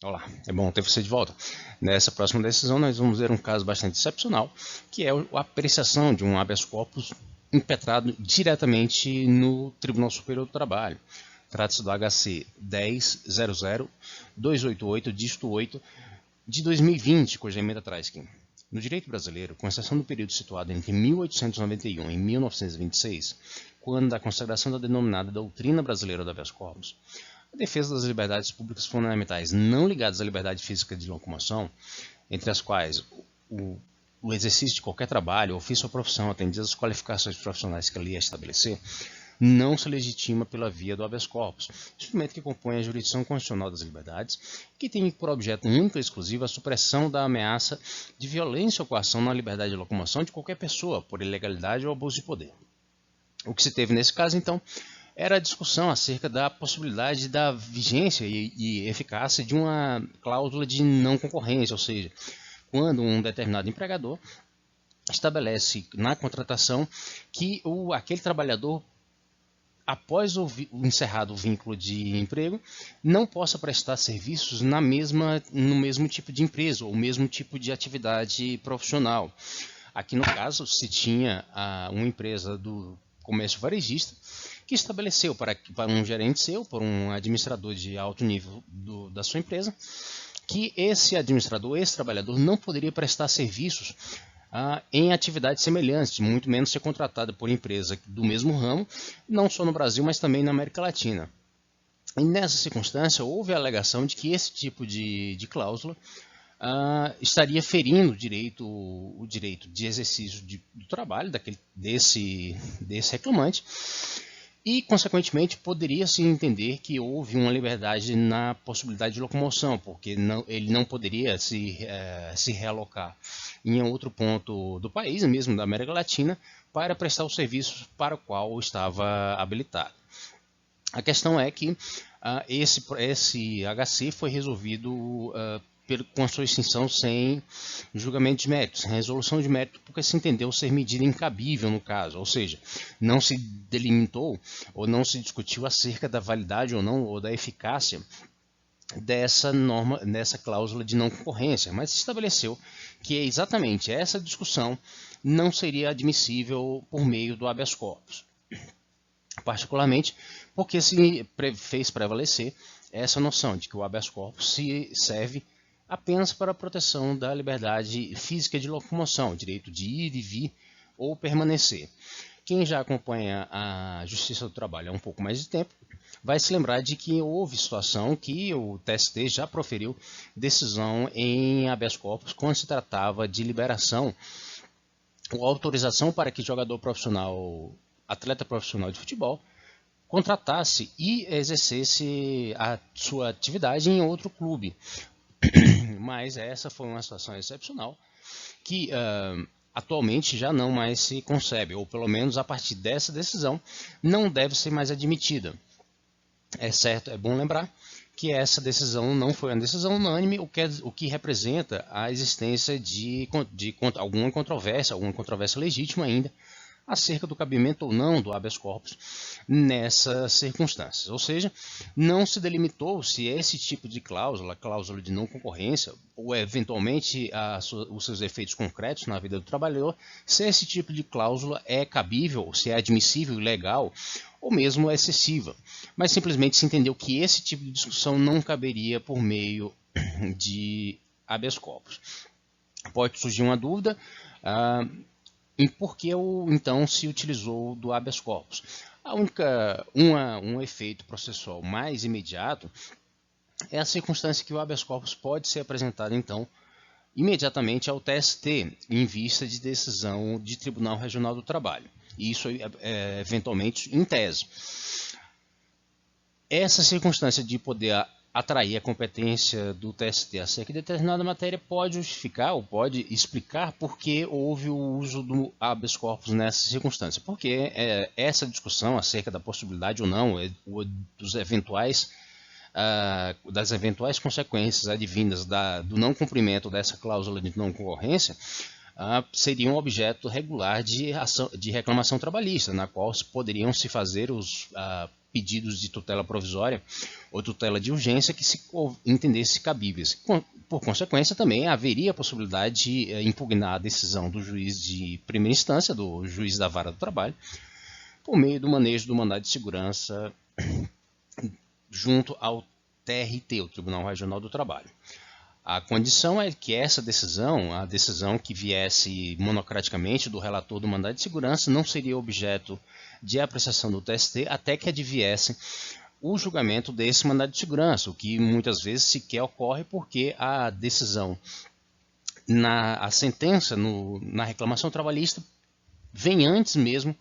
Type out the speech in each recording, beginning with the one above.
Olá, é bom ter você de volta. Nessa próxima decisão, nós vamos ver um caso bastante excepcional, que é a apreciação de um habeas corpus impetrado diretamente no Tribunal Superior do Trabalho. Trata-se do HC 10.00.288, dígito 8, de 2020, cuja emenda traz que, no direito brasileiro, com exceção do período situado entre 1891 e 1926, quando a consagração da denominada doutrina brasileira do habeas corpus, a defesa das liberdades públicas fundamentais não ligadas à liberdade física de locomoção, entre as quais o exercício de qualquer trabalho, ofício ou profissão, atendidas as qualificações profissionais que a lei estabelecer, não se legitima pela via do habeas corpus, instrumento que compõe a jurisdição constitucional das liberdades, que tem por objeto único e exclusivo a supressão da ameaça de violência ou coação na liberdade de locomoção de qualquer pessoa, por ilegalidade ou abuso de poder. O que se teve nesse caso, então, era a discussão acerca da possibilidade da vigência e eficácia de uma cláusula de não concorrência, ou seja, quando um determinado empregador estabelece na contratação que aquele trabalhador, após o encerrado o vínculo de emprego, não possa prestar serviços no mesmo tipo de empresa ou mesmo tipo de atividade profissional. Aqui no caso se tinha uma empresa do comércio varejista que estabeleceu para um gerente seu, para um administrador de alto nível da sua empresa, que esse administrador, esse trabalhador, não poderia prestar serviços em atividades semelhantes, muito menos ser contratado por empresa do mesmo ramo, não só no Brasil, mas também na América Latina. E nessa circunstância, houve a alegação de que esse tipo de cláusula estaria ferindo o direito de exercício do trabalho desse reclamante e, consequentemente, poderia-se entender que houve uma liberdade na possibilidade de locomoção, porque ele não poderia se realocar em outro ponto do país, mesmo da América Latina, para prestar os serviços para o qual estava habilitado. A questão é que esse HC foi resolvido com a sua extinção sem julgamento de mérito, sem resolução de mérito, porque se entendeu ser medida incabível no caso, ou seja, não se delimitou ou não se discutiu acerca da validade ou não, ou da eficácia dessa norma, dessa cláusula de não concorrência, mas se estabeleceu que exatamente essa discussão não seria admissível por meio do habeas corpus, particularmente porque se fez prevalecer essa noção de que o habeas corpus se serve apenas para a proteção da liberdade física de locomoção, direito de ir e vir ou permanecer. Quem já acompanha a Justiça do Trabalho há um pouco mais de tempo vai se lembrar de que houve situação que o TST já proferiu decisão em habeas corpus quando se tratava de liberação ou autorização para que jogador profissional, atleta profissional de futebol, contratasse e exercesse a sua atividade em outro clube. Mas essa foi uma situação excepcional que atualmente já não mais se concebe, ou pelo menos a partir dessa decisão não deve ser mais admitida. É bom lembrar que essa decisão não foi uma decisão unânime, o que representa a existência de alguma controvérsia legítima ainda, acerca do cabimento ou não do habeas corpus nessas circunstâncias. Ou seja, não se delimitou se esse tipo de cláusula de não concorrência, ou eventualmente os seus efeitos concretos na vida do trabalhador, se esse tipo de cláusula é cabível, se é admissível e legal, ou mesmo excessiva. Mas simplesmente se entendeu que esse tipo de discussão não caberia por meio de habeas corpus. Pode surgir uma dúvida em por que então se utilizou do habeas corpus. Um efeito processual mais imediato é a circunstância que o habeas corpus pode ser apresentado então imediatamente ao TST em vista de decisão de Tribunal Regional do Trabalho. Isso eventualmente em tese. Essa circunstância de poder atrair a competência do TST acerca de determinada matéria pode justificar ou pode explicar por que houve o uso do habeas corpus nessa circunstância. Porque essa discussão acerca da possibilidade ou não das eventuais consequências advindas do não cumprimento dessa cláusula de não concorrência seria um objeto regular de reclamação trabalhista, na qual poderiam se fazer os pedidos de tutela provisória ou tutela de urgência que se entendesse cabíveis. Por consequência, também haveria a possibilidade de impugnar a decisão do juiz de primeira instância, do juiz da vara do trabalho, por meio do manejo do mandado de segurança junto ao TRT, o Tribunal Regional do Trabalho. A condição é que essa decisão, a decisão que viesse monocraticamente do relator do mandado de segurança, não seria objeto de apreciação do TST até que adviesse o julgamento desse mandado de segurança, o que muitas vezes sequer ocorre porque a decisão, a sentença na reclamação trabalhista vem antes mesmo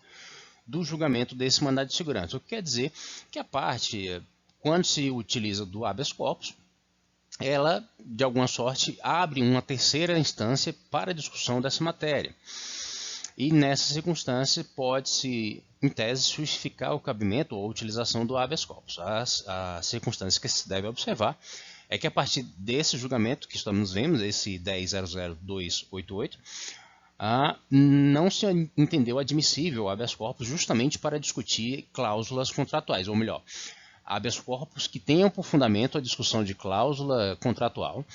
do julgamento desse mandado de segurança. O que quer dizer que a parte, quando se utiliza do habeas corpus, ela, de alguma sorte, abre uma terceira instância para a discussão dessa matéria. E nessa circunstância pode-se, em tese, justificar o cabimento ou a utilização do habeas corpus. A circunstância que se deve observar é que a partir desse julgamento que estamos vendo, esse 10.00288, não se entendeu admissível o habeas corpus justamente para discutir cláusulas contratuais, ou melhor, habeas corpus que tenham por fundamento a discussão de cláusula contratual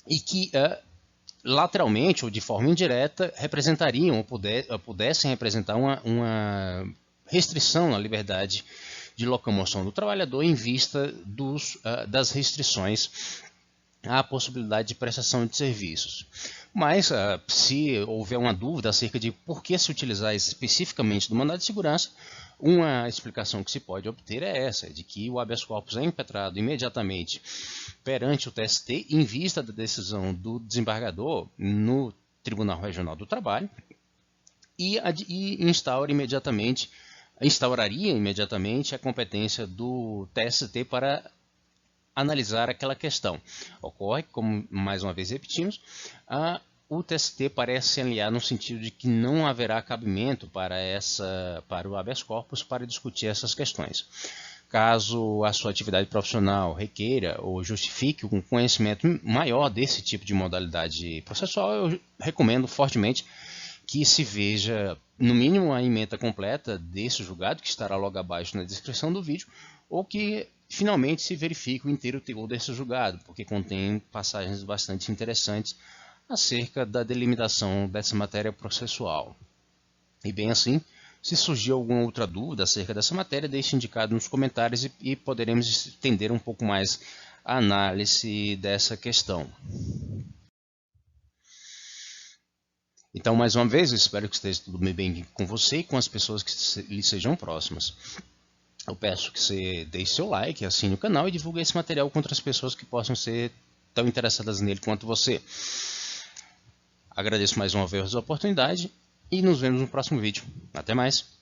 e que lateralmente ou de forma indireta representariam ou pudessem representar uma restrição à liberdade de locomoção do trabalhador em vista das restrições à possibilidade de prestação de serviços. Mas, se houver uma dúvida acerca de por que se utilizar especificamente do mandado de segurança, uma explicação que se pode obter é essa, de que o habeas corpus é impetrado imediatamente perante o TST em vista da decisão do desembargador no Tribunal Regional do Trabalho e instauraria imediatamente a competência do TST para analisar aquela questão. Ocorre, como mais uma vez repetimos, o TST parece se alinhar no sentido de que não haverá cabimento para o habeas corpus para discutir essas questões. Caso a sua atividade profissional requeira ou justifique um conhecimento maior desse tipo de modalidade processual, eu recomendo fortemente que se veja, no mínimo, a ementa completa desse julgado, que estará logo abaixo na descrição do vídeo, ou que finalmente se verifique o inteiro teor desse julgado, porque contém passagens bastante interessantes acerca da delimitação dessa matéria processual. E bem assim, se surgir alguma outra dúvida acerca dessa matéria, deixe indicado nos comentários e poderemos estender um pouco mais a análise dessa questão. Então, mais uma vez, eu espero que esteja tudo bem com você e com as pessoas que lhe sejam próximas. Eu peço que você deixe seu like, assine o canal e divulgue esse material com outras pessoas que possam ser tão interessadas nele quanto você. Agradeço mais uma vez a oportunidade e nos vemos no próximo vídeo. Até mais!